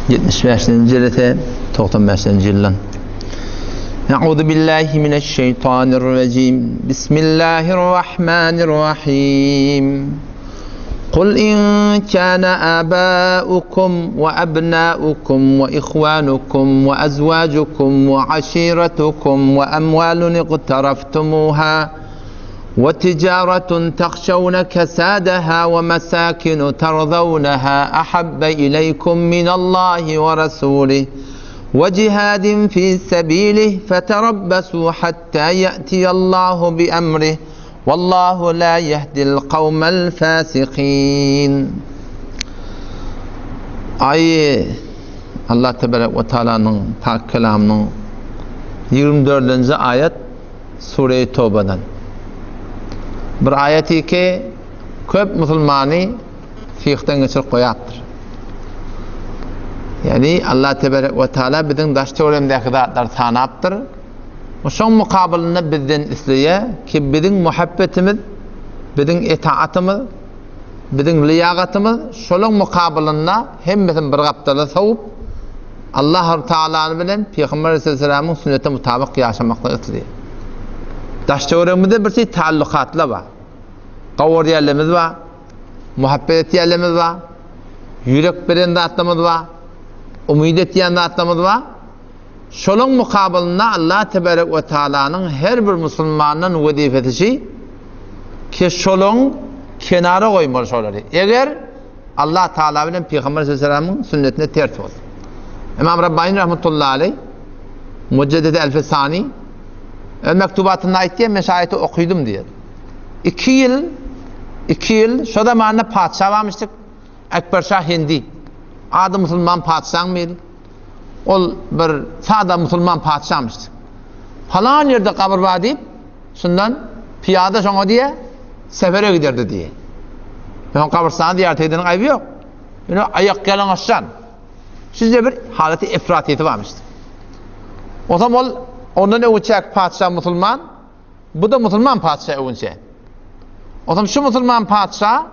75. jilete 95. yıldan. Euzu billahi mineşşeytanirracim. Bismillahirrahmanirrahim. قل إن كان آباؤكم وأبناؤكم وإخوانكم وأزواجكم وعشيرتكم وأموال اقترفتموها وتجارة تخشون كسادها ومساكن ترضونها أحب إليكم من الله ورسوله وجهاد في سبيله فتربصوا حتى يأتي الله بأمره Vallahu la yehdil kavmel fasikin. Ayı Allah Tebarek ve Teala'nın pak kelamının 24. ayet Sure-i Tevbe'den. Bir ayeti ki köp Müslümani fiqhten geçirip koyattır. Yani Allah Tebarek ve Teala bizim daşçıolemdeki zatlar tanaptır. Şoň mukabilinde bizden isleýär ki biziň muhabbetimiz, biziň itaatimiz, biziň liýagatymyz şolaň mukabilinde hemmesini bir gapdala sowup Allah Taala bilen Peýgamber sallallahu sünnete mutabyk ýaşamakda ýetdi. Daşçöwremizde bir şey taallukatlar bar. Gawr ýerlerimiz bar, muhabbet ýerlerimiz bar, ýürek bilen zatlarymyz bar, umyt etýän zatlarymyz bar. Şolun mukabilinde Allah Tebarek ve Teala'nın her bir Müslümanın vazifesi ki şolun kenara koymalı şoları. Eğer Allah Teala bilen Peygamber sallallahu sünnetine ters olsun. İmam Rabbani rahmetullahi aleyh Mucedded el-Fesani mektubatında ayettiği meşayeti okudum diyor. 2 yıl şu zamanında padişah varmıştık. Ekber Şah Hindi. Adı Müslüman padişah mıydı? Ol bir sada Müslüman padişahmıştı. Falan yerde kabir var deyip şundan piyada şoňa diye sefere giderdi diye. Ben kabristanı diýär teýdiniň aýby ýok. Ýöne aýak gelen aşan. Sizde bir halati ifratiyeti varmıştı. O zaman ondan öwçek padişah Müslüman, bu da Müslüman padişah öwünçe. O zaman şu Müslüman padişah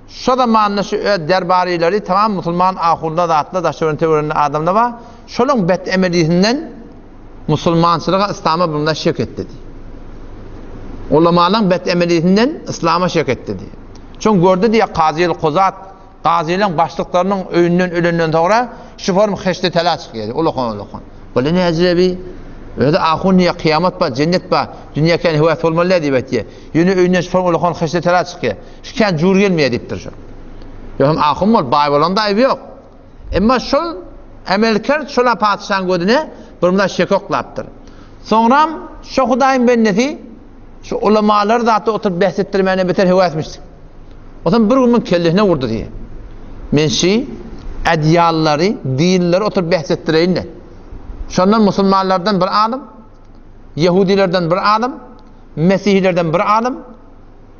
şu zamanında şu derbarileri tamam Müslüman ahurda zatlı da şöyle teorinin adamda var. Şolun bet emeliğinden Müslümançılığa İslam'a bunda şirk etti. Ulamaların bet emeliğinden İslam'a şirk etti. Çünkü gördü diye Kaziyel Kozat, Kazilerin başlıklarının önünden ölünden sonra şu form heşte tela çıkıyor. Ulakon. Böyle ne ezrebi? Öyle ahun niye kıyamet var, cennet var, dünya kendi hüviyet olmalı diye betiye. Yönü önüne şu form ulakon heşte tela çıkıyor. Şu kendi cur gelmeye deyiptir şu. Yok ahun ol, bay olan da evi yok. Ama şol emelker şola padişahın gözüne burumda şekoklaptır. Sonra şu Hudayın benneti şu ulamalar da oturup bahsettirmeyene beter heva etmiştik. O zaman bir günün kellehine vurdu diye. Menşi edyalları, dinleri oturup bahsettireyin de. Şondan Müslümanlardan bir alim, Yahudilerden bir alim, Mesihlilerden bir alim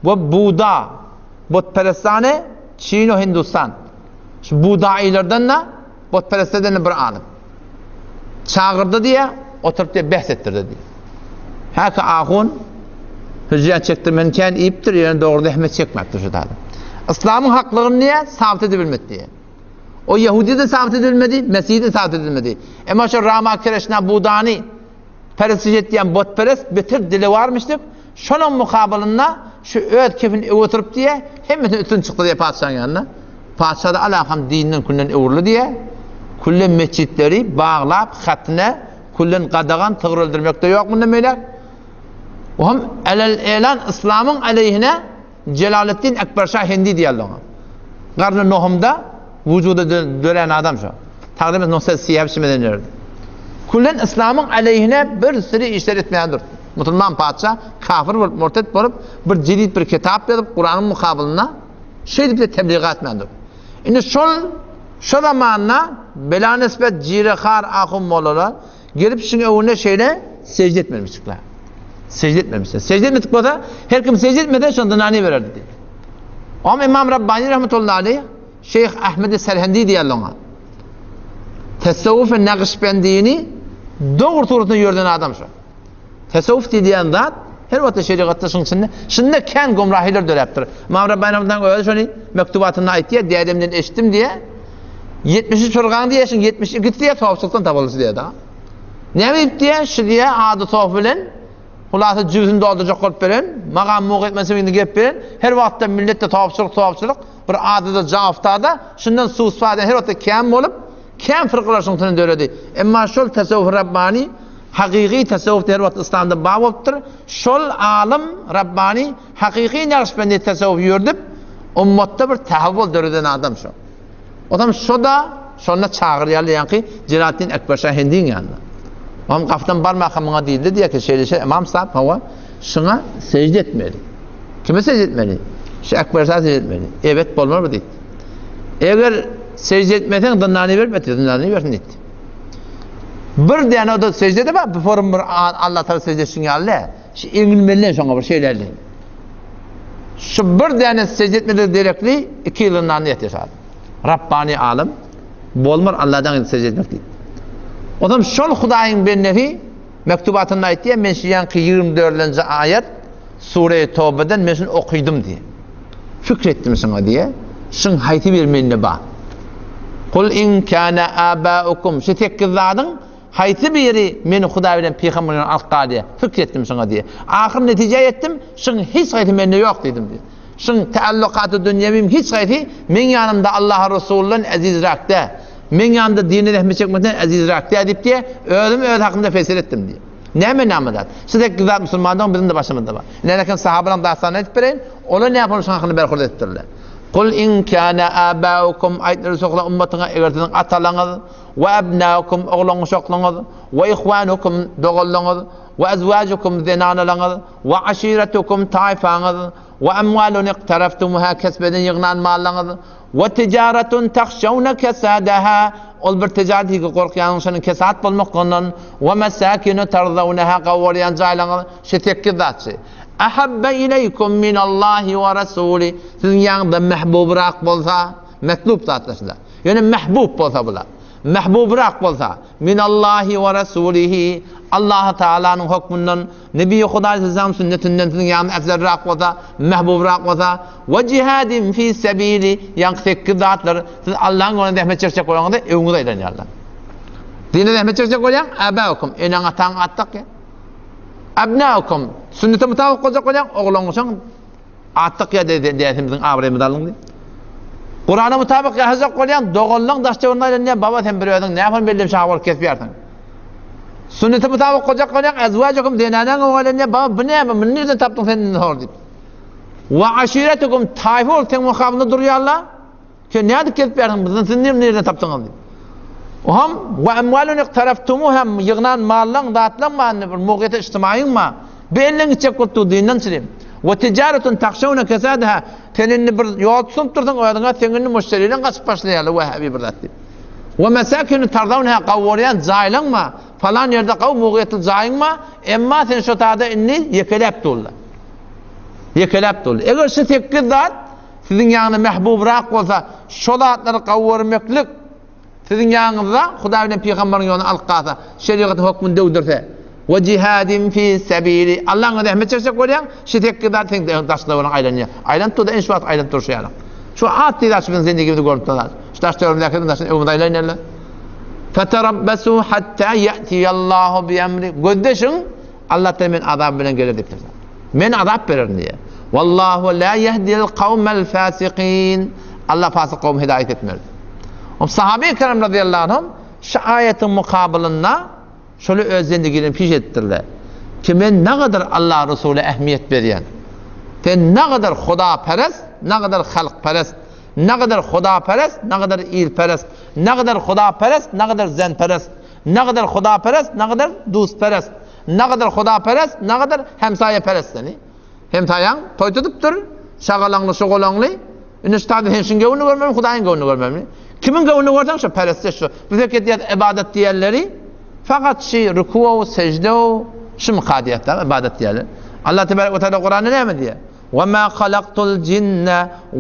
ve Buda, Butperestane, Çin ve Hindistan. Şu Budailerden de Butperestlerden bir alim. Çağırdı diye oturup diye bahsettirdi diye. Haka ahun hücciyet çektirmenken iyiptir, yani doğruda hizmet çekmektir şu tadı. İslam'ın haklarını niye? Sabit edebilmek diye. O Yahudi de sabit edilmedi, Mesih de sabit edilmedi. Ama şu Rama Krishna Budani perestiyet diyen botperest betir dili varmıştık. Şunun mukabilinde şu öğüt kefin oturup diye hemmetin üstün çıktı diye padişahın yanına. Padişah da alakam dininden kullen uğurlu diye kullen mescitleri bağlap, hatne, kullen qadağan tığır öldürmekte yok mu demeyler. O hem elan İslam'ın aleyhine Celaleddin Ekber Şah Hindi diyorlar ona. Qarn-ı Nuhum'da vücuda dönen adam şu. Takriben 980 medeniyerdi. Kullen İslam'ın aleyhine bir sürü işler etmeyendir. Müslüman padişah kafir olup murtet olup bir cidid bir kitap yazıp Kur'an'ın mukabiline şey de tebliğat etmeyendir. Şimdi şu zamanla bela nispet cirehar ahum molalar gelip şimdi önüne şeyle secde etmemiştikler. Secde etmemişler. Secde etmedik bu da her kim secde etmeden şundan nani verirdi diye. Ama İmam Rabbani rahmetullahi aleyh Şeyh Ahmed Serhendi diyorlar ona. Tasavvuf-u Nakşibendini doğru turutunu gördüğün adam şu. Tasavvuf diyen zat her vakit şeriatta şimdi kendi gumrahiler döleptir. İmam Rabbani rahmetullahi aleyh şunu mektubatına ait diye diyedemden eşittim diye 70'i çorgan diyesin 72 diye topçuktan tabalısı diye da. Ne mi diye şu diye adı topbilen hulası cüzünü dolduracak olup beren mağam muğ etmesini gep beren her vaqtda millette topçuluk bir adıda cavaftada şundan suusfaden her vaqtda kem olup kem fırqalar şundan döredi. Emma şol tasavvuf Rabbani haqiqi tasavvuf her vaqt İslamda bağ bolupdyr. Şol alim Rabbani haqiqi naqşbendi tasavvuf yurdip ummatda bir tahawul döreden adam şu. Adam şoda şonna çağıryalı yanki Celalettin Ekber Şahindin yanında. Am kaftan bar makamına değildi diye ki şeyleşe İmam Sahip hava şuna secde etmeli. Kime secde etmeli? Şu Ekber Şah secde etmeli. Evet bolmar mı dedi. Eğer secde etmesen dınlarını vermedi, dınlarını versin dedi. Bir tane o da secde de bak, bir forum bir Allah Teala secdesini geldi. Şu İngilizlerle sonra bir şeylerle. Şu bir tane secde etmeli direktli 2 yılından yetişadi. Rabbani alim bolmar Allah'tan secde etmek değil. Adam şol Hudaýyň bir nefi mektubatynda aýtdy, men şu ýanky 24-nji ayet Sure-i Tawbadan men şunu okuydum diye. Fikretdim şuna diye. Şun haýty bermeli ba. Kul in kana abaukum şu tekizladyň haýty biri meni Hudaý bilen peýgamberin alqady. Fikretdim şuna diye. Ahir netije etdim, şun hiç haýty mende ýok dedim diye. Şun taallukaty dünýäwim hiç haýty men ýanymda Allah Resulüň azizrakda. Men yanında dini rahmet çekmekten azizrak deyip diye özüm öz hakkında fesir ettim diye. Ne namadat? Sizek güzel Müslümandan bizim de başımızda var. Lakin sahabadan dastana etip bereyin, ola ne yapalım hakkında berhurda ettirler. Kul in kana abaukum aytları sokla ummatına egertinin atalanız ve abnaukum oğlunuz oğlunuz ve ihwanukum doğulunuz ve azwajukum zinanalanız ve aşiretukum taifanız ve emvalun iqtaraftumuha kesbeden yığınan mallanız ve ticaretun takhşawna kasadaha ol bir ticareti korkuyan şunun kesat bolmakdan ve mesakinu tarzawnaha qawriyan jaylanız şetekki zatçı ahabba ileykum min Allahi ve rasuli sizin yanında mahbubrak bolsa metlub zatlaşlar yani mahbub bolsa bular mahbubrak bolsa min Allahi ve rasulihi Allah Teala'nın hukmundan Nebi Hudaý sallam sünnetinden sizin yanında afzalrak bolsa mahbubrak bolsa ve cihadin fi sabili yanqtek zatlar siz Allah'ın yolunda rahmet çekecek bolganda öňüňize aýlanýarlar. Dine rahmet çekecek bolýan abaukum enaňa taň attak ya. Abnaukum sünnete mutabık olacak bolýan oğluňyň attak ya diýesimizin abremizde alındy. Kur'an'a mutabık ýaşajak bolýan dogallyň daşçawyna ne baba sen bir özüň näme belli şahwar kesip Sünnete mutabık olacak bolýan azwajukum dinanaň oğlanne baba bu näme men nerden tapdyň sen hor diýip. Ve aşiretukum taýful teň mukabynda durýarlar. Ki näde kelip berdiň bizden sen nerden tapdyň diýip. Oham ve emvalun iqtaraftumuha yığnan mallan datlan many bir mugyta ijtimaiň ma belliň içe gutdy dinden çyryp. Ve ticaretun takhşawna kasadaha tenini bir ýol tutup durdyň oýadyňa teňini müşterilen gaçyp başlaýarlar we habi bir zat diýip. Ve mesakinu tarzawnaha qawriyan jaýlaň ma falan ýerde qaw mugyta jaýyň ma emma sen şu taýda inni ýekelep durlar. Ýekelep durlar. Eger şu tekki zat sizin ýanyna mahbubrak bolsa şol atlary qawurmaklyk sizin ýanyňyzda Hudaý bilen peýgamberiň ýoluna alqasa şeriat hukmyny döwdirse ve cihadin fi sabili Allah'ın rahmet çekecek bolýan şu tekki zat teň daşlawyna aýlanýar. Aýlantyda en şuwat aýlanyp durýar. Şu at diýişiň zindegimde görüp durlar. Şu daşlaryň daşlaryň öwünde aýlanýarlar. Fatarabbasu hatta ya'tiyallahu bi emri. Göddeşin Allah temin azab bilen gelir dipdir. Men azab bererim diye. Wallahu la yehdil kavmel fasiqin. Allah fasık kavm hidayet etmez. Sahabe-i kiram radıyallahu anhum şu ayetin mukabilinna şöyle özlendigini piş ettirler. Ki men ne kadar Allah Resulü ehmiyet berýän. Sen ne kadar Huda perest, ne kadar halk perest, ne kadar Huda perest, ne kadar il perest, ne kadar Huda perest, ne kadar zen perest, ne kadar Huda perest, ne kadar dost perest, ne kadar Huda perest, ne kadar hemsaye perest yani. Hemsayan toy tutup dur, şagalanlı şogolanlı, ünüstadi henşin gavunu görmem, Hudaýyň gavunu görmem. Kimin gavunu görsen şu perest şu. Bize ketiyat ibadet diýerleri fakat şey rükû, secde, şu mukadiyatlar ibadet diýerler. Allah tebarek ve teala Kur'an'da näme diýer? وَمَا خَلَقْتُ الْجِنَّ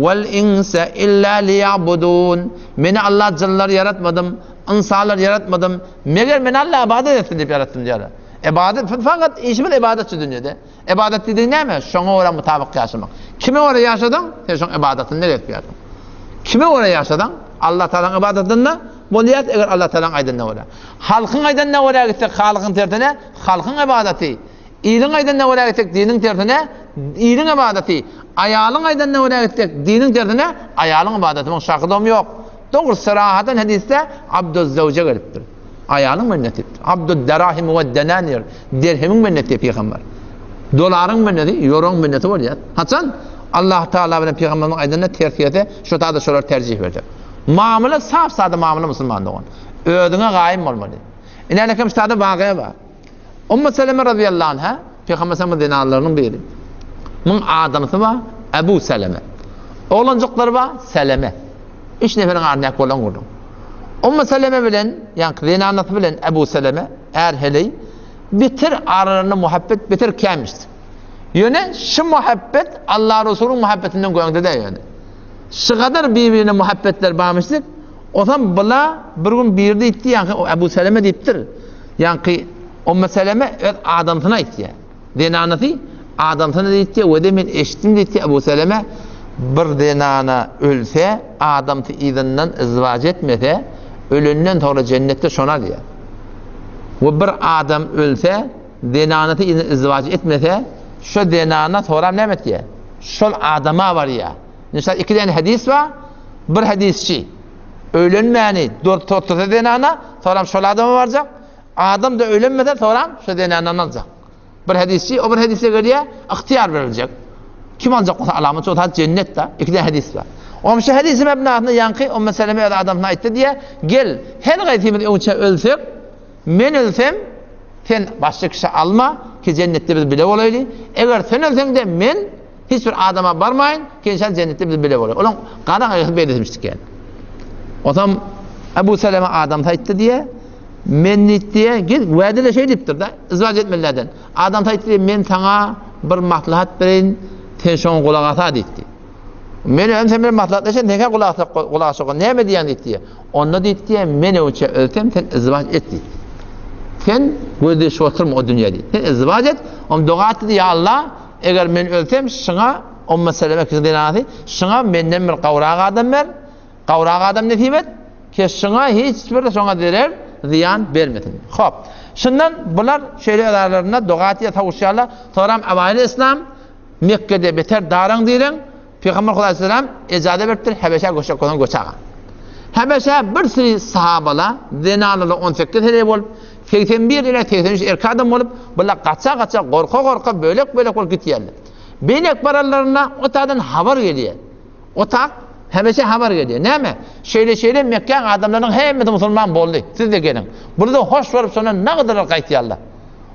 وَالْاِنْسَ إِلَّا لِيَعْبُدُونَ Meni Allah canlılar yaratmadım, insanlar yaratmadım. Meğer men Allah ibadet etsin diye yarattım diyorlar. İbadet fakat işimiz ibadetçi dünyada. İbadet dediğin näme? Şoňa ora mutabık ýaşamak. Kime ora ýaşadın? Sen şoň ibadetini nereye ýaşadın? Kime ora ýaşadın? Allah Teala'nın ibadetinde bolýar, eger Allah Teala'nın aýdanda bolar. Halkyň aýdanda bolar gitsek halkyň tertine halkyň ibadeti. İliň aýdanda bolar gitsek diniň tertine iliň ibadeti. Aýalyň aýdanda bolar gitsek diniň tertine aýalyň ibadeti. Muň şakydam ýok. Dogry sarahaten hadisde abduz zawja gelipdir. Aýalyň mennetipdir. Abdud darahim we denanir dirhemiň menneti peýgamber. Dolaryň menneti, ýoroň menneti bolýar. Haçan Allah Teala bilen peýgamberiň aýdanda tertiyete şu taýda şolar terjih berdi. Muamele saf sade muamele musulmandygyň. Ödüňe gaýym bolmaly. Inelekem ştada wagya bar. Ummu Seleme radıyallahu anha Peygamberimiz dinarlarının biri. Mun adamysı bar Ebu Seleme. Oğlancıkları bar Seleme. 3 neferin arnak bolan gurdum. Ummu Seleme bilen yani dinarnasy bilen Ebu Seleme er heley bitir aralarını muhabbet bitir kämişdi. Yöne şu muhabbet Allah Resulü'nün muhabbetinden goýandy da ýöne. Şu kadar birbirine muhabbetler barmışdyk. Otan bula bir gün birdi itdi yani Ebu Seleme diptir. Yani Ummu Seleme öz adamsyna aýtdy. Dinanasy adamsyna diýdi we de men eşitdim diýdi Ebu Seleme bir dinana ölse adamty izinden izvac etmese ölünden sonra cennette şonar diýär. We bir adam ölse dinanaty izvac etmese şu dinana sonra näme diýär? Şol adama var ya. Mesela 2 tane hadis var. Bir hadisçi ölenmeyeni tortata dinana sonra şol adama varacak. Adam da ölenmese sonra şu dinana alacak. Bir hadisçi o bir hadise göre ihtiyar verilecek. Kim alacak o alamet? O da cennette. 2 tane hadis var. O şu hadisin mebnasında yankı o meseleme adamına aytdı diye gel her gaýtymyz öňçe ölsek men ölsem sen başka kişi alma ki cennette biz bile bolayly. Eger sen ölsen de men hiç bir adama barmayın ki sen cennette biz bile bolayly. Olan gadan aýyp belirtmişdik yani. Otam Ebu Seleme adam aytdı diye men diye gel wädele şey dipdir da izvac etmelerden. Adam aytdı diye men sana bir maslahat berin sen şoň gulak ata diýdi. Men hem bir maslahatlaşa nege gulak sokan näme diýen diýdi. Onda diýdi men öňçe ölsem sen izvac et diýdi. Sen gözde şoturma o dünýäde. Sen izvac et, om dogat diýdi Allah, eger men ölsem şoňa o meseleme kızdynaty, şoňa menden bir gawrak adam ber. Gawrak adam nesip et ki şoňa hiç bir şoňa derer ziyan bermesin. Hop. Şundan bular şeýle aralarynda dogatyya tawuşýarlar. Soram awali İslam Mekke'de beter darang diýen Peygamber Hudaý sallam ejade beripdir Habeşe goçaga. Habeşe bir sürü sahabalar dinarly 18 tane bolup 81 ile 83 erkek adam bolup bular gaça gorka bölek bolup gitýärler. Benek barallarına o tadan habar gelýär. O tak Habeşe habar gelýär. Näme? Şeýle Mekke adamlarynyň hemmeti musulman boldy. Siz de gelin. Burada hoş borup sonra ne kadar gaýtýarlar.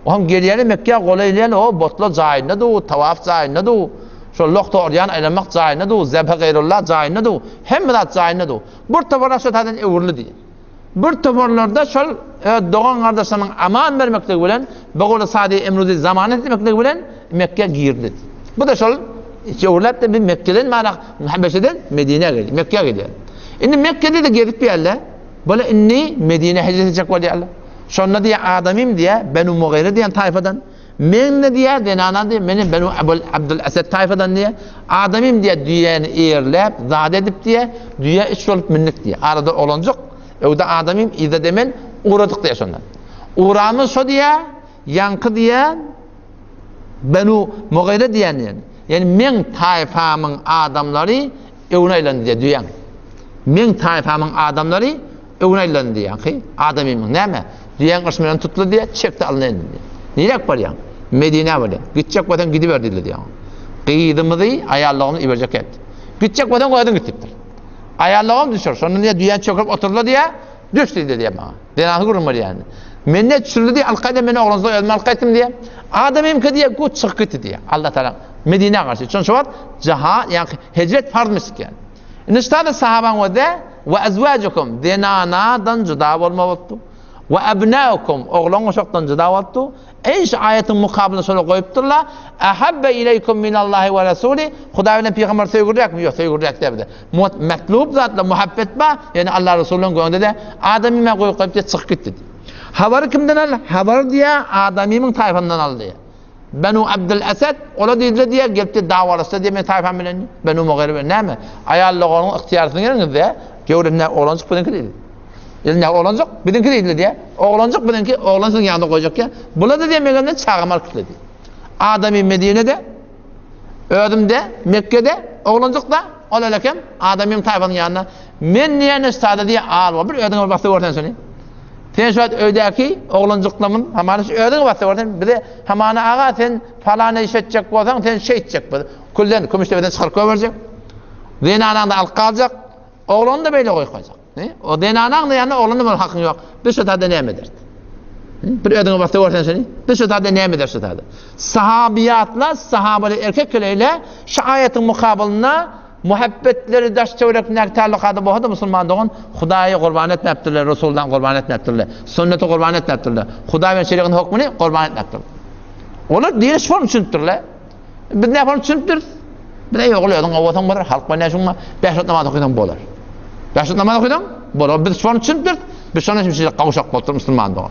Oğam gelýäli Mekke goýlaýlar o botla jaýynda o tawaf jaýynda o şu lokta oryan aylamak jaýynda o zebha gayrullah jaýynda o hemme zat jaýynda o. Bir tawara şu tadan öwürli diýär. Bir tawarlarda şol dogan gardaşlaryň aman bermekdigi bilen bagula sadi emruzi zamanet demekdigi bilen Mekke girdi. Bu da şol öwürläp de bir Mekke'den mana Habeşeden Medine'ye geldi. Mekke'ye geldi. Indi Mekke'de de gelip ýerler. Bala inni Medine hicret edecek bolýarlar. Şonna diye adamim diye Benu Mughire diyen tayfadan men ne diye denana diye benim Benu Abdul Asad tayfadan diye adamim diye düýeni eýerläp zat edip diye düýe iç olup minnik diye arada olancak öwde adamim ýa-da demen uğradyk diye şondan uğramy şo diye yankı diye Benu Mughire diyen yani men tayfamyň adamlary öwnaýlandy diye düýen men tayfamyň adamlary öwnaýlandy diye adamim näme diyen kısmından tutuldu diye çekti alınaydı diye. Neyek var ya? Medine var ya. Gidecek vatan gidiverdi diye. Kıydımızı ayarlığını ibercek etti. Gidecek vatan koydun gittiptir. Ayarlığım düşür. Sonra diye düyen çöküp oturdu diye düştü diye bana. Denahı kurulmadı yani. Menne düşürdü diye alkayda beni oğlunuzda ölme alkaydım diye. Adamım ki diye bu çık gitti diye. Allah Teala Medine'ye karşı. Çünkü şu var cihat yani hicret farzmıştık yani. Niştada sahaban o da ve ezvacukum dinanadan cüda olma oldu. Ve ebnâukum oğlan uşaktan cıda oldu. Eş ayetin mukabiline şöyle koyupturlar. Ahabbe ileykum minallahi ve rasuli. Hudaý bilen Peygamber söýgürjek mi? Ýok, söýgürjek debdi. Metlub zatla muhabbet ba, yani Allah Resulü'nün goýunda da adamime koyup çık gitti. Habar kimden al? Habar diye adamiming tayfandan aldı. Benu Abdul Esed ola deydi diye gelip davalasa diye men tayfam bilen Benu Mughire näme? Ayallygynyň ihtiýaryny geriňizde göwrenler olancak bilenki deydi. Elinde olancak bilenki deydi diye. Olancak bilenki olansın ýanynda goýjak ya. Bula da diýmegende çağımal kitledi. Adamy Medine'de, Ödümde, Mekke'de, olancak da olalakem Adamyň tayfanyň ýanyna men niýe istada diye al bir ödüňe baksa görsen seni. Sen şu öydäki oglanjyklamyn hamany ödüňe baksa görsen bir de hamany aga sen falana iş etjek bolsaň sen şey etjek bu. Kullen kömüşdebeden çykyryp koberjek. Denananda alyp galjak. Oglany da beýle goýjak. O denanaň da ýany oglany bol hakyň ýok. Bir şetada näme derdi? Bir ödüňe baksa görsen seni. Bir şetada näme der şetada? Sahabiyatla, sahabaly erkekleyle şu ayetin mukabilinde muhabbetleri daş çöwrek näktarlykaty bolsa musulmandygyň Hudaýy gurban etmepdirler, Resuldan gurban etmepdirler, sünneti gurban etmepdirler, Hudaý we şeriýatyň hukmuny gurban etmepdirler. Olar dine şol üçindirler. Biz näme üçindir? Bir de ýogle ödüň awatan bar, halk bilen şuňa 5 namaz okuýan bolar. 5 namaz okuýan bolar. Biz şol üçindir. Biz şonu üçin gawşak boldur musulmandygyň.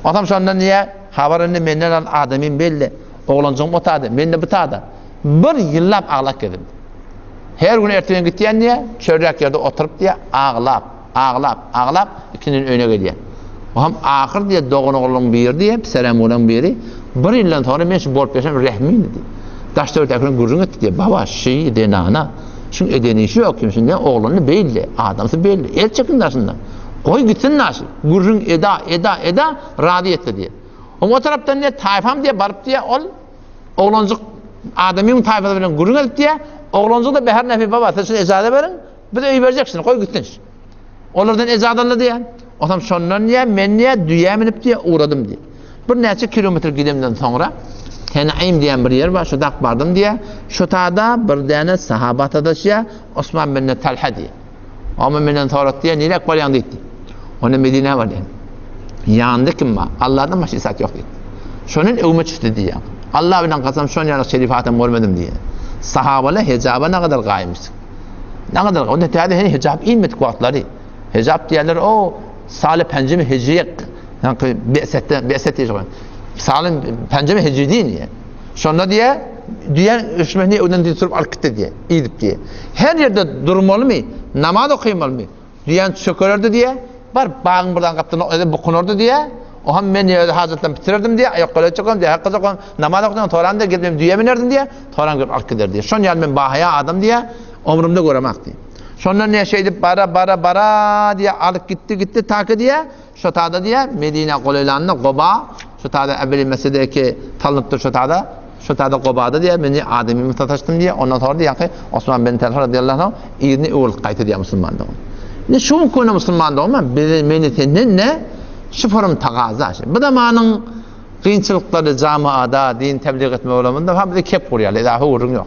Adam şondan niýe habaryny menden adamym belli. Oglanjyň otady, mende bitady. Bir ýyllap aglap geldim. Her gün ertegen gitýän diye çörek ýerde oturup diye ağlap ikinin öňe gelýär. Hem ahir diye doğun oğlum bir diye selam olan biri bir ýyldan sonra men şu bolup geçen rehmin dedi. Daşda ötekini gurrun etti diye baba şey de nana. Şu edeni işi yok kimsin diye oğlunu belli, adamsı belli. El çekin daşından. Koy gitsin nasıl? Gurrun eda radi etti diye. O taraftan ne tayfam diye barıp diye oğlancık adamın tayfada bilen gurrun etti diye oğlancık da behar nefi baba sen ecazə verin. Bir de vereceksin. Koy gitsin. Onlardan ecazəli diye. O zaman şondan niye men niye düýe minip diye uğradım diye. Bir neçe kilometre gidemden sonra Tenaim diyen bir yer var, şu dak bardım diye. Şu taada bir tane sahabat adaşıya Osman bin Talha diye. Ama menden sonra diye nilek var yandı gitti. Onun Medine var diye. Yandı kim var? Allah'tan başka isat yok diye. Şunun evime çıktı diye. Allah bilen kasam şun yanık şerifatım görmedim diye. Sahabalı hicaba ne kadar gaymışsın. Ne kadar? Onun teade hani hicab ilmedik vaktları. Hicab diyorlar o Salih Pencemi Hicriye Be'set diye. Salih Pencemi Hicri değil niye? Sonra diye üşmehni önden diye tutup alkıttı diye. İyidip diye. Her yerde durmalı mı? Namaz okuymalı mı? Diyen çökülürdü diye. Var bağın buradan kaptığını bukunurdu diye. O hem ben hazretten bitirirdim diye. Ayakları çıkıyorum diye. Hakkı çıkıyorum. Namaz okuyordum. Toran da gidip düğe binerdim diye. Toran görüp alkıdır diye. Son yani ben bahaya adam diye. Ömrümde göremek diye. Sonra ne şeydi bara diye alıp gitti takı diye. Şu tada diye Medine koluylandı Qoba. Şu tada evveli meseledeki tanıttır şu tada Qoba'da diye beni ademimi tataştım diye. Ondan sonra diye ki Osman bin Talha radıyallahu anh iğni uğul kaytı diye Müslümandı. Ne şu konu Müslümandı ama beni ne? Şıfırım taqaza. Bu da manın kıyınçılıkları camiada din tebliğ etme olamında bir de kep kuruyorlar. İlahi uğrun yok.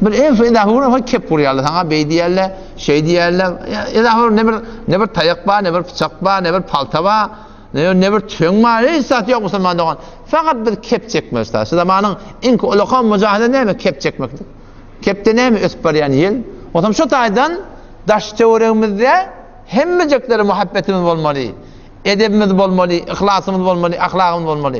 Bir ev ilahi uğrun kep kuruyorlar. Sana bey diyerler, şey diyerler. İlahi uğrun ne bir tayak var, ne bir bıçak var, ne bir palta var. Ne bir tüyün var, hiç saat yok Müslüman doğan. Fakat bir kep çekmek ister. Zamanın ilk ulukan mücahede ne mi? Kep çekmektir. Kepte ne mi? Ösberiyen yıl. O zaman şu taydan daş teoremizde hemmecekleri muhabbetimiz olmalı. Edebimiz olmalı, ihlasımız olmalı, ahlakımız olmalı.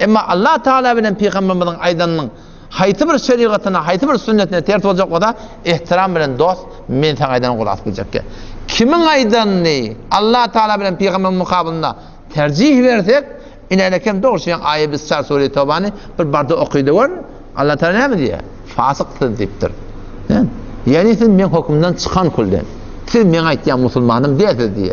Ama Allah Teala bilen Peygamberimizin aydanının hayti bir şeriatına, hayti bir sünnetine ters olacak o da ihtiram bilen dost men sen aydan kulak bulacak ki. Kimin aydanını Allah Teala bilen Peygamberin mukabilinde tercih versek inelekem doğrusu yani ayet biz Sure Tevbani bir barda okuydu var. Allah Teala ne mi diye? Fasıktır deyiptir. Yani siz men hukumdan çıkan kulden. Siz men aytyan musulmanım diye.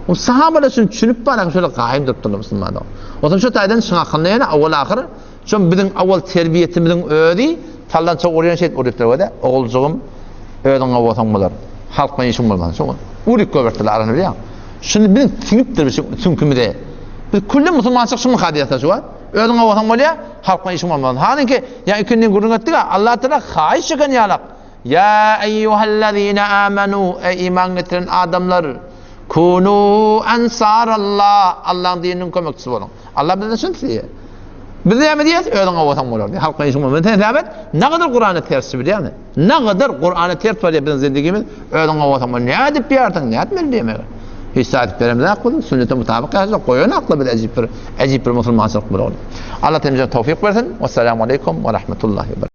O sahabalar şunu düşünüp bana şöyle gayim durdular Müslümanlar. O zaman şu taydan şuna akıllayana avval ahir şu bizim avval terbiyetimizin öğüdü taldan çok oraya şey öğrettiler öyle oğulcuğum öğüdün avvatan bular. Halkma işim olmaz. Şu uğrik göbertiler aranı biliyor musun? Şimdi bizim siniptir bir çünkü de biz kulle Müslümançık şunu kadiyata şu var. Öğüdün avvatan bular halkma işim olmaz. Hani ki ya ikinin gurun ettik Allah Teala hayiş çıkan yalak. Ya eyyuhellezine amenu ey iman getiren adamlar kunu ansarallah Allah'ın dininin kömekçisi olun. Allah bize şunu diyor. Biz de mi diyoruz? Öğlen avatan olur diye. Halkın işin olmadı. Ne kadar Kur'an'ı ters biliyor musun? Ne kadar Kur'an'ı ters var ya bizim zindagimiz öğlen avatan olur. Ne edip bir artık ne etmeli diye mi? Hissat veremez aklı, sünnete mutabık yaşayacak, koyun aklı bir acip bir musulmançılık bulur. Allah temize tevfik versin. Vesselamu aleyküm ve rahmetullahi ve berekatuhu.